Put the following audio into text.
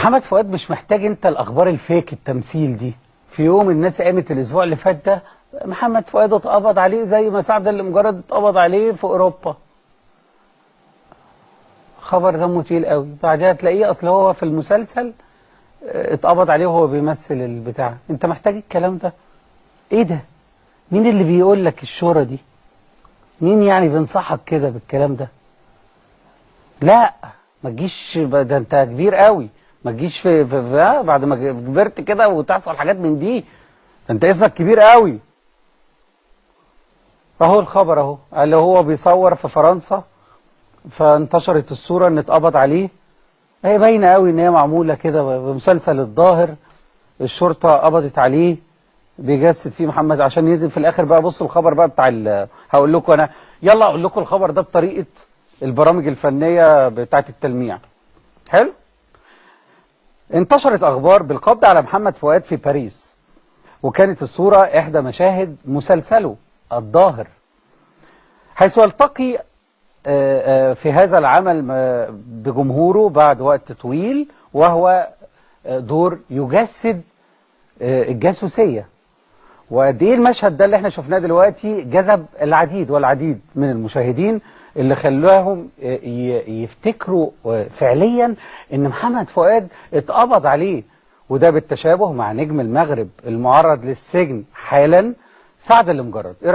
محمد فؤاد مش محتاج انت الاخبار الفيك التمثيل دي. في يوم الناس قامت الاسبوع اللي فات ده محمد فؤاد اتقبض عليه زي ما سعد المجرد اتقبض عليه في اوروبا. خبر دمه تقيل قوي. بعدها تلاقيه اصل هو في المسلسل اتقبض عليه وهو بيمثل البتاع. انت محتاج الكلام ده؟ ايه ده؟ مين اللي بيقول لك الشورى دي؟ مين يعني بينصحك كده بالكلام ده؟ لا ما تجيش، ده انت كبير قوي، ما تجيش في بعد ما كبرت كده وتحصل حاجات من دي. ده انت اسمك كبير قوي. اهو الخبر اهو اللي هو بيصور في فرنسا، فانتشرت الصورة ان اتقبض عليه. هي باينه قوي ان هي معموله كده بمسلسل الظاهر. الشرطه قبضت عليه بيجسد فيه محمد عشان ينزل في الاخر بقى. بصوا الخبر بقى بتاع هقول لكم انا، يلا اقول لكم الخبر ده بطريقه البرامج الفنيه بتاعت التلميع. حلو. انتشرت اخبار بالقبض على محمد فؤاد في باريس، وكانت الصوره احدى مشاهد مسلسله الظاهر، حيث يلتقي في هذا العمل بجمهوره بعد وقت طويل، وهو دور يجسد الجاسوسية. وقد ايه المشهد ده اللي احنا شفناه دلوقتي جذب العديد والعديد من المشاهدين، اللي خلاهم يفتكروا فعليا ان محمد فؤاد اتقبض عليه. وده بالتشابه مع نجم المغرب المعرض للسجن حالا سعد المجرد.